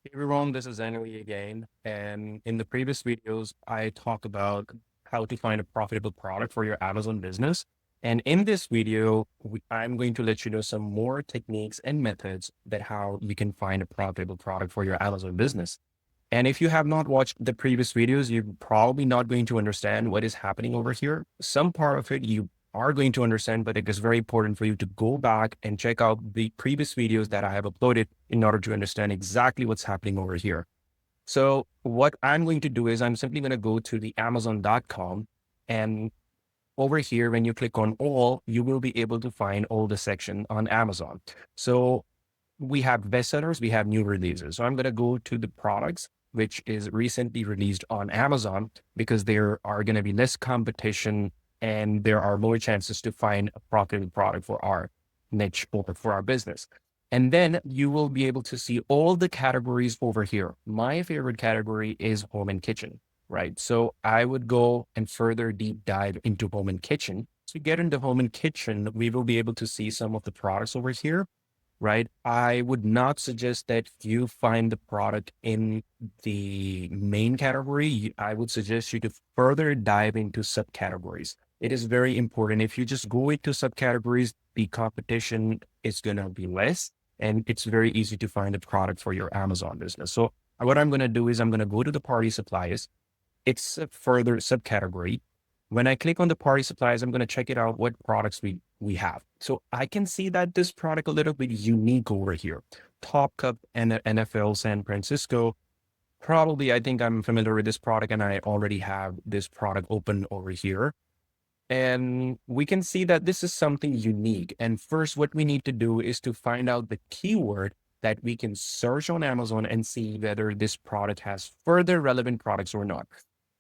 Hey everyone, this is Annalie again. And in the previous videos, I talked about how to find a profitable product for your Amazon business. And in this video, I'm going to let you know some more techniques and methods that how you can find a profitable product for your Amazon business. And if you have not watched the previous videos, you're probably not going to understand what is happening over here. Some part of it you are going to understand, but it is very important for you to go back and check out the previous videos that I have uploaded in order to understand exactly what's happening over here. So what I'm going to do is I'm simply going to go to the Amazon.com, and over here, when you click on all, you will be able to find all the section on Amazon. So we have bestsellers, we have new releases. So I'm going to go to the products which is recently released on Amazon because there are going to be less competition and there are more chances to find a profitable product for our niche or for our business. And then you will be able to see all the categories over here. My favorite category is home and kitchen, right? So I would go and further deep dive into home and kitchen. To get into home and kitchen, we will be able to see some of the products over here, right? I would not suggest that you find the product in the main category. I would suggest you to further dive into subcategories. It is very important. If you just go into subcategories, the competition is going to be less, and it's very easy to find a product for your Amazon business. So what I'm going to do is I'm going to go to the party supplies. It's a further subcategory. When I click on the party supplies, I'm going to check it out what products we have. So I can see that this product a little bit unique over here. Top Cup and NFL San Francisco. Probably, I think I'm familiar with this product and I already have this product open over here. And we can see that this is something unique. And first, what we need to do is to find out the keyword that we can search on Amazon and see whether this product has further relevant products or not.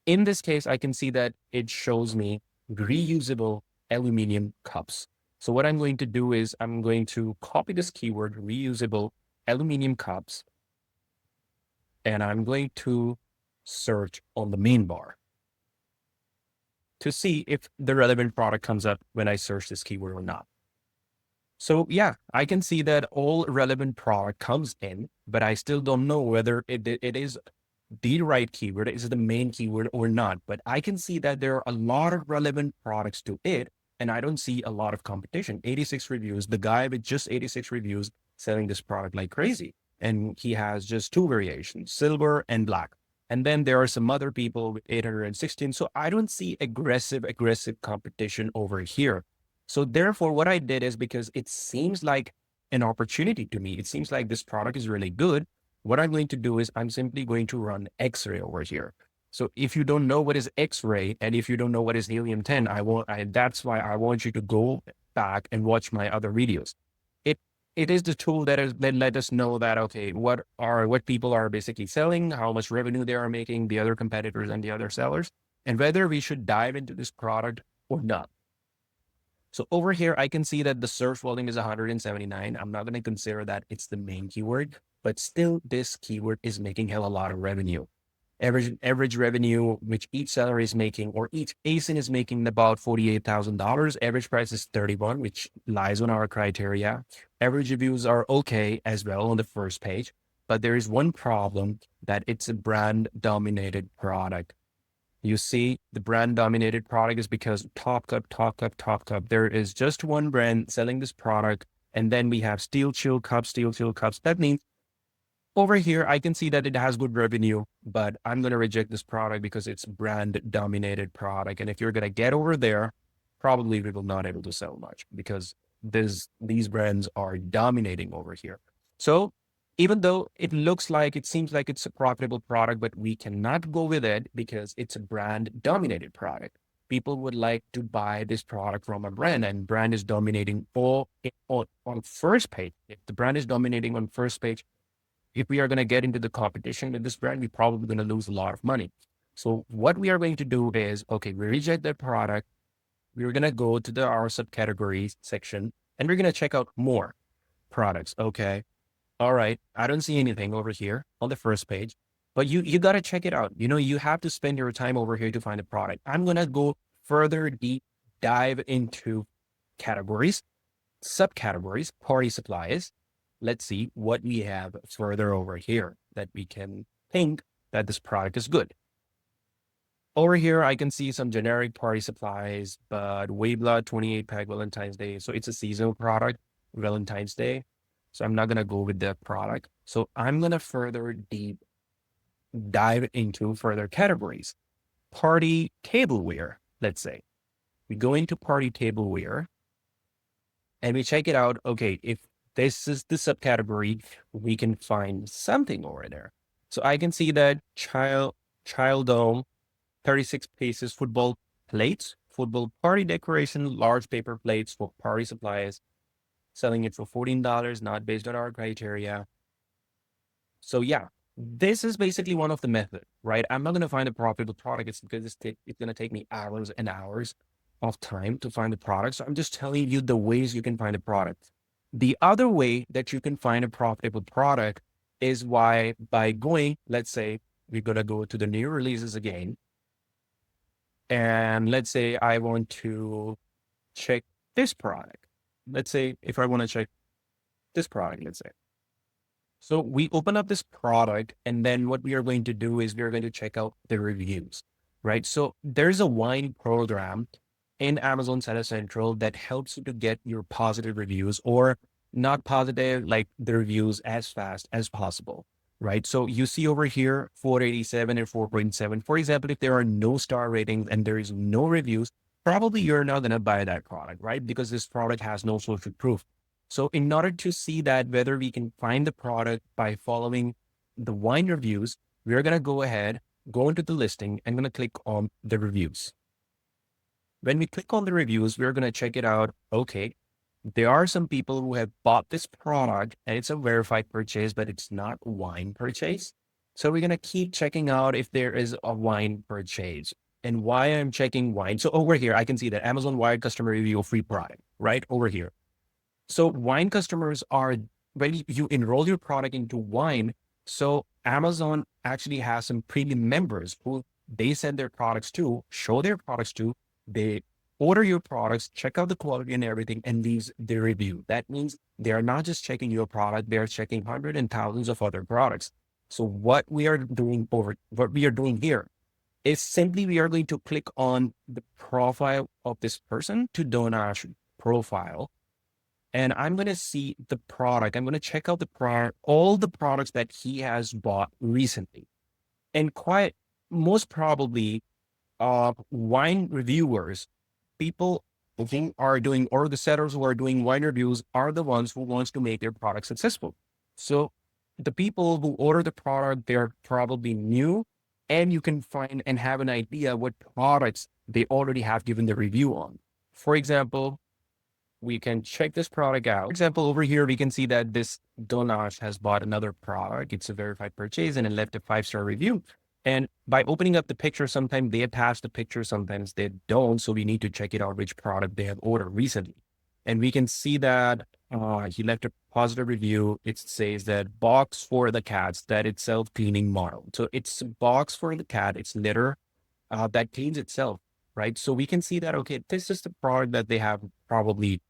In this case, I can see that it shows me reusable aluminum cups. So what I'm going to do is I'm going to copy this keyword reusable aluminum cups, and I'm going to search on the main bar to see if the relevant product comes up when I search this keyword or not. So yeah, I can see that all relevant product comes in, but I still don't know whether it is the right keyword, is the main keyword or not. But I can see that there are a lot of relevant products to it, and I don't see a lot of competition. 86 reviews, the guy with just 86 reviews selling this product like crazy. And he has just two variations, silver and black. And then there are some other people with 816. So I don't see aggressive competition over here. So therefore, what I did is because it seems like an opportunity to me, it seems like this product is really good. What I'm going to do is I'm simply going to run X-ray over here. So if you don't know what is X-ray and if you don't know what is helium-10, that's why I want you to go back and watch my other videos. It it is the tool that let us know that, okay, what people are basically selling, how much revenue they are making, the other competitors and the other sellers, and whether we should dive into this product or not. So over here, I can see that the search volume is 179. I'm not going to consider that it's the main keyword, but still this keyword is making hell a lot of revenue. Average revenue, which each seller is making, or each ASIN is making about $48,000. Average price is 31, which lies on our criteria. Average reviews are okay as well on the first page, but there is one problem that it's a brand dominated product. You see, the brand dominated product is because Top Cup, Top Cup, Top Cup. There is just one brand selling this product. And then we have Steel Chill Cups, Steel Chill Cups. That means over here, I can see that it has good revenue, but I'm going to reject this product because it's brand dominated product. And if you're going to get over there, probably we will not able to sell much because these brands are dominating over here. So even though it seems like it's a profitable product, but we cannot go with it because it's a brand dominated product. People would like to buy this product from a brand, and brand is dominating on first page. If the brand is dominating on first page, if we are going to get into the competition with this brand, we're probably going to lose a lot of money. So what we are going to do is, okay, we reject that product. We're going to go to our subcategories section and we're going to check out more products. Okay. All right. I don't see anything over here on the first page, but you got to check it out. You have to spend your time over here to find a product. I'm going to go further deep dive into categories, subcategories, party supplies. let's see what we have further over here that we can think that this product is good. Over here, I can see some generic party supplies, but Weyblood 28 pack Valentine's Day. So it's a seasonal product, Valentine's Day. So I'm not going to go with that product. So I'm going to further deep dive into further categories. Party tableware, let's say. We go into party tableware and we check it out. Okay, if this is the subcategory, we can find something over there. So I can see that child dome, 36 pieces football plates, football party decoration, large paper plates for party supplies, selling it for $14, not based on our criteria. So yeah, this is basically one of the methods, right? I'm not going to find a profitable product. It's because it's going to take me hours and hours of time to find the product. So I'm just telling you the ways you can find a product. The other way that you can find a profitable product is by going, let's say we're going to go to the new releases again. And let's say I want to check this product. Let's say if I want to check this product, let's say. So we open up this product, and then what we are going to do is we're going to check out the reviews, right? So there's a wine program in Amazon Seller Central that helps you to get your positive reviews, or not positive, like the reviews as fast as possible, right? So you see over here, 487 and 4.7. For example, if there are no star ratings and there is no reviews, probably you're not going to buy that product, right? Because this product has no social proof. So in order to see that whether we can find the product by following the wine reviews, we're going to go ahead, go into the listing, and going to click on the reviews. When we click on the reviews, we're going to check it out. Okay, there are some people who have bought this product and it's a verified purchase, but it's not a wine purchase. So we're going to keep checking out if there is a wine purchase. And why I'm checking wine. So over here, I can see that Amazon Wired customer review free product, right over here. So wine customers are, when you enroll your product into wine, so Amazon actually has some premium members who they send their products to, show their products to, they order your products, check out the quality and everything, and leaves their review. That means they are not just checking your product, they're checking hundreds and thousands of other products. So what we are doing here is simply we are going to click on the profile of this person to Donash profile. And I'm going to see the product. I'm going to check out the product, all the products that he has bought recently. And quite most probably, wine reviewers, people who are doing, or the sellers who are doing wine reviews are the ones who wants to make their product successful. So the people who order the product, they're probably new, and you can find and have an idea what products they already have given the review on. For example, we can check this product out. For example, over here, we can see that this Donash has bought another product. It's a verified purchase and it left a 5-star review. And by opening up the picture, sometimes they attach the picture, sometimes they don't. So we need to check it out, which product they have ordered recently. And we can see that he left a positive review. It says that box for the cats, that it's self-cleaning model. So it's a box for the cat. It's litter that cleans itself, right? So we can see that, okay, this is the product that they have probably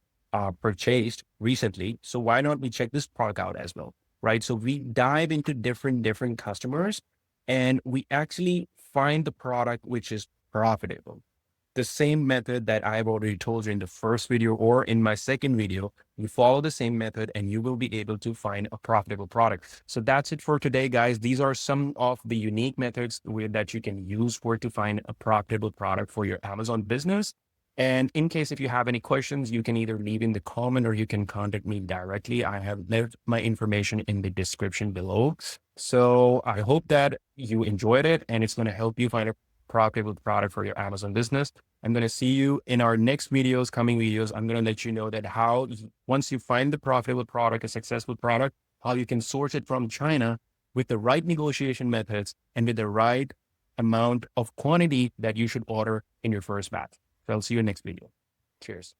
purchased recently. So why not we check this product out as well, right? So we dive into different customers and we actually find the product which is profitable. The same method that I've already told you in the first video or in my second video, you follow the same method and you will be able to find a profitable product. So that's it for today, guys. These are some of the unique methods that you can use to find a profitable product for your Amazon business. And in case if you have any questions, you can either leave in the comment or you can contact me directly. I have left my information in the description below. So I hope that you enjoyed it and it's going to help you find a profitable product for your Amazon business. I'm going to see you in our next videos, coming videos. I'm going to let you know that how, once you find the profitable product, a successful product, how you can source it from China with the right negotiation methods and with the right amount of quantity that you should order in your first batch. So I'll see you in the next video. Cheers.